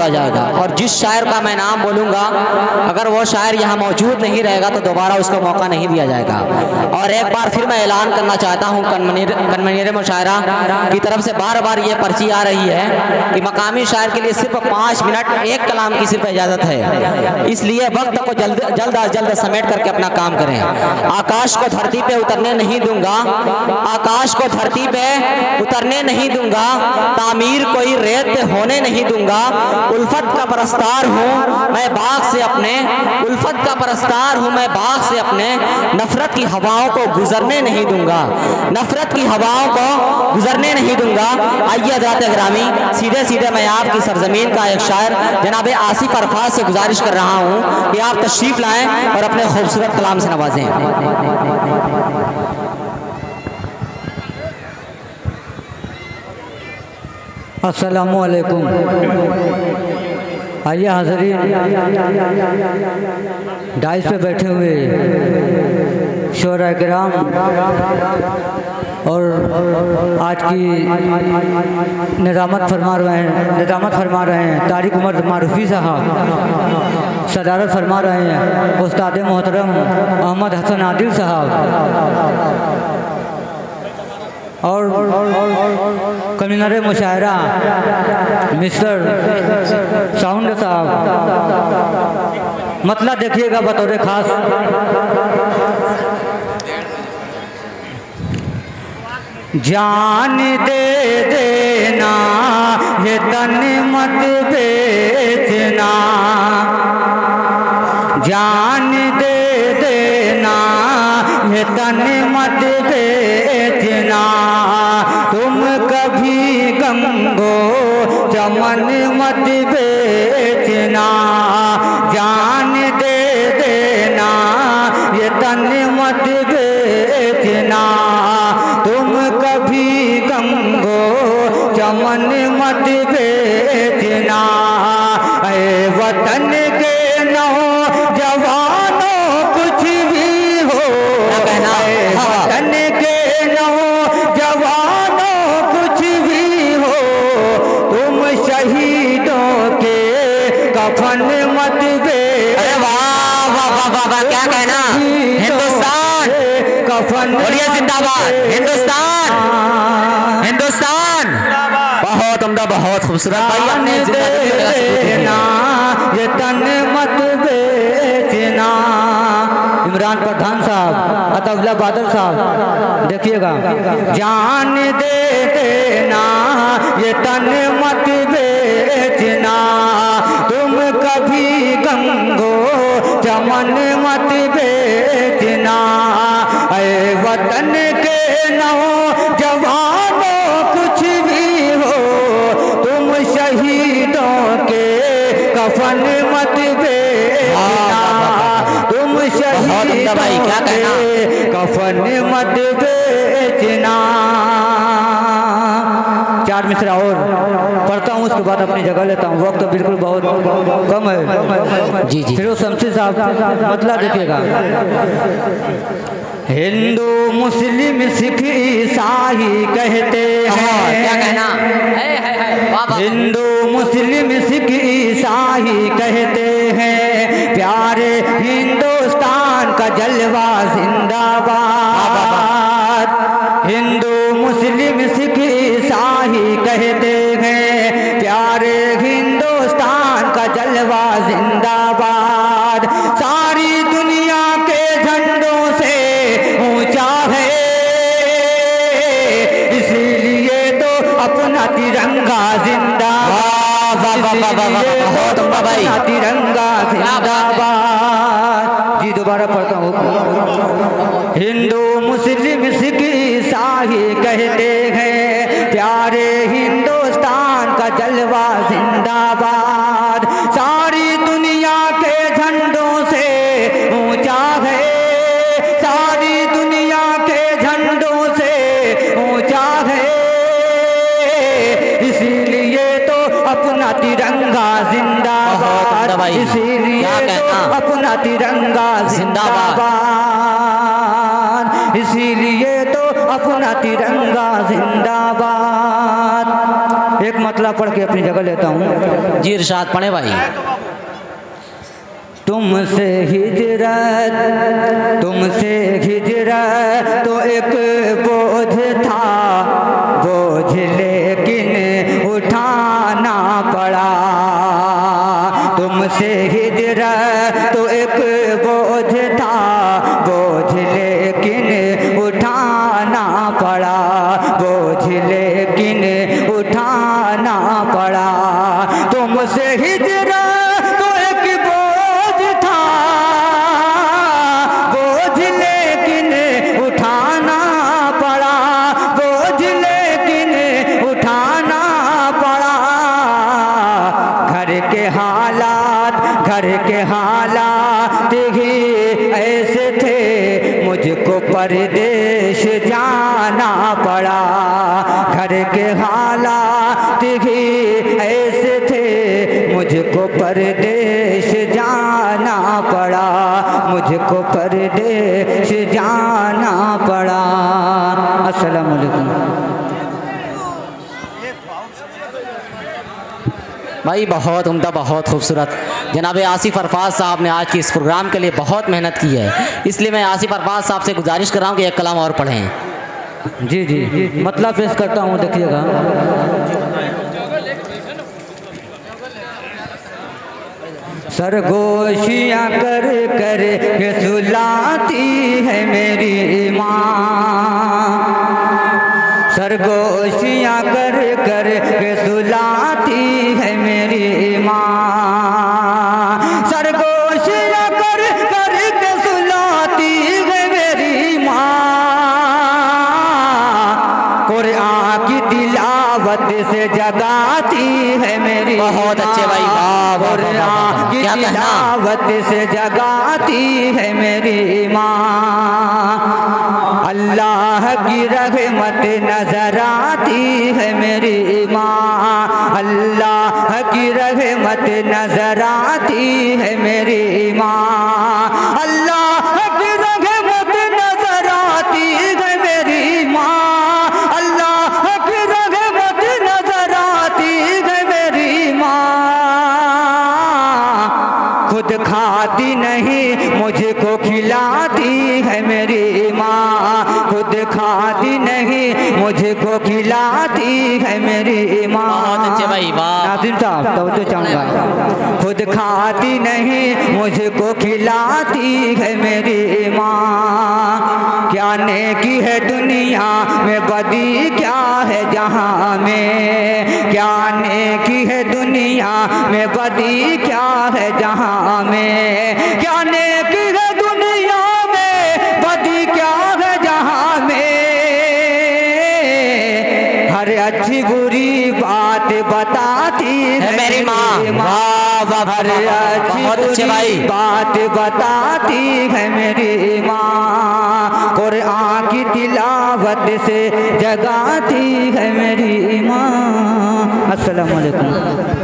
दिया जाएगा। और जिस शायर का मैं नाम बोलूँगा अगर वो शायर यहाँ मौजूद नहीं रहेगा तो दोबारा उसको मौका नहीं दिया जाएगा। और एक बार फिर मैं ऐलान करना चाहता हूँ कन्वीनर मुशायरा की तरफ से बार बार ये पर्ची आ रही है कि मकामी शायर के लिए सिर्फ 5 मिनट एक कलाम की सिर्फ इजाज़त है, इसलिए वक्त को जल्द अज जल्द समेट करके अपना काम करें। आकाश को धरती पे उतरने नहीं दूंगा, आकाश को धरती पे उतरने नहीं दूंगा, तामीर कोई रेत पे होने नहीं दूंगा। उल्फत का परस्तार हूँ मैं बाग से अपने, उल्फत का परस्तार हूँ मैं बाग से अपने, नफरत की हवाओं को गुजरने नहीं दूंगा, नफरत की हवाओं को गुजरने नहीं दूंगा। आइए हज़रात ग्रामी, सीधे सीधे मैं आपकी सरजमीन का एक शायर जनाब आसिफ अरफात से गुजारिश कर रहा हूँ कि आप तशरीफ़ लाएं और अपने खूबसूरत कलाम से नवाजें। अस्सलामु अलैकुम। आइए हाज़रीन, डाइस पे बैठे हुए शोरा किराम और आज की निज़ामत फरमा रहे हैं तारिक उमर मारूफी साहब, सदारत फरमा रहे हैं उस्ताद मोहतरम अहमद हसन आदिल साहब, और कन्वीनर मुशायरा मिस्टर साउंड साहब। मतलब देखिएगा बतौर खास जान दे देना ये तन मत बेचना, जान दे देना ये तन मत बेचना, तुम कभी गंगो चमन मत बेचना, जान दे देना ये तन मत बेचना, तुम कभी गंगो चमन मत बेचना। ऐ वतन के नौजवानों कुछ भी हो, वतन के नौजवानों कुछ भी हो, तुम शहीदों के कफन मत बेचना। क्या कहना, हिंदुस्तान कफन बोलिए जिंदाबाद, हिंदुस्तान हिंदुस्तान। बहुत उम्दा, बहुत खूबसूरत भाई, आपने देना ये तन मत बेचना। इमरान पठान साहब, अतउल्लाह बादल साहब देखिएगा, जान दे देना ये तन मत बेचना, तुम कभी गंगो चमन मत बेचना। ऐ वतन के नौजवानों कुछ भी हो, तुम शहीदों के कफन मत बेचना, तुम शहीदों के कफन मत बेचना। 4 मिसरा और पढ़ता हूँ, उसके बाद अपनी जगह लेता हूँ, वक्त तो बिल्कुल बहुत कम है। जी जी, फिर शमसी साहब मतलब देखिएगा, हिंदू मुस्लिम सिख ईसाई कहते हैं, क्या कहना, हिंदू मुस्लिम सिख ईसाई कहते हैं, प्यारे हिंदुस्तान का जलवा जिंदाबाद। हिंदू मुस्लिम सिख ईसाई कहते हैं, प्यारे हिंदुस्तान का जलवा जिंदाबाद। सारी दुनिया के झंडों से ऊंचा है, इसीलिए तो अपना तिरंगा जिंदाबाद, अपना तिरंगा जिंदाबाद। जी दोबारा पढ़ता हूँ, हिंदू मुस्लिम सिख ईसाई कहते हैं, प्यारे हिंदुस्तान का जलवा जिंदाबाद। सारी दुनिया के झंडों से ऊंचा है, सारी दुनिया के झंडों से ऊंचा है, इसीलिए तो अपना तिरंगा जिंदाबाद, इसीलिए तो अपना तिरंगा जिंदाबाद, इसीलिए तो अपना तिरंगा जिंदाबाद। एक मतलब जुमला पढ़ के अपनी जगह लेता हूँ। जी इरशाद पढ़े भाई। तुमसे हिजरत तो एक बोझ था, बोझ लेकिन उठाना पड़ा। तुमसे हिजरत तो एक बोझ था, बोझ लेकिन उठाना पड़ा, बोझ लेकिन उठाना पड़ा। तुमसे हिजरत तो एक बोझ था, बोझ लेकिन उठाना पड़ा, बोझ लेकिन उठाना पड़ा। घर के हालात ही ऐसे थे, मुझको परदेश जाना पड़ा। घर के हालात ही ऐसे थे, मुझको परदेश जाना पड़ा, मुझको परदेश जाना पड़ा। अस्सलाम वालेकुम। भाई बहुत उम्दा, बहुत खूबसूरत। जनाब आसिफ अरफाज साहब ने आज की इस प्रोग्राम के लिए बहुत मेहनत की है, इसलिए मैं आसिफ अरफाज साहब से गुजारिश कर रहा हूँ कि एक कलाम और पढ़ें। जी जी मतलब पेश करता हूँ, देखिएगा। सरगोशियाँ कर कर के सुलाती है मेरी माँ, सरगोशियाँ कर कर के सुलाती है मेरी माँ, सरगोशियाँ कर कर के सुलाती है मेरी माँ। कुरान की तिलावत से जगाती है मेरी, बहुत अच्छे भाई, कुरान की तिलावत से जगाती है मेरी माँ। अल्लाह की रहमत नजर आती है मेरी माँ, अल्लाह की रहमत नजर आती है मेरी माँ, अल्लाह की रहमत नजर आती है मेरी माँ, अल्लाह की रहमत नजर आती है मेरी माँ। खुद खाती नहीं मुझको खिलाती है मेरी माँ, खुद खाती नहीं मुझको खिलाती है मेरी माँ। बहुत अच्छे भाई, वाह। नाज़िम साहब तो चाहूँगा, खुद खाती नहीं मुझको खिलाती है मेरी माँ। क्या नेकी है दुनिया में, बदी क्या है जहाँ में, क्या नेकी है दुनिया में, बदी क्या है जहाँ में, क्या नेकी है दुनिया में, बदी क्या है जहाँ में। हर अच्छी बुरी बात बताती है मेरी माँ, हर अच्छी बुरी बात बताती है मेरी माँ। कुरान की तिलावत से जगाती है मेरी माँ। अस्सलाम वालेकुम।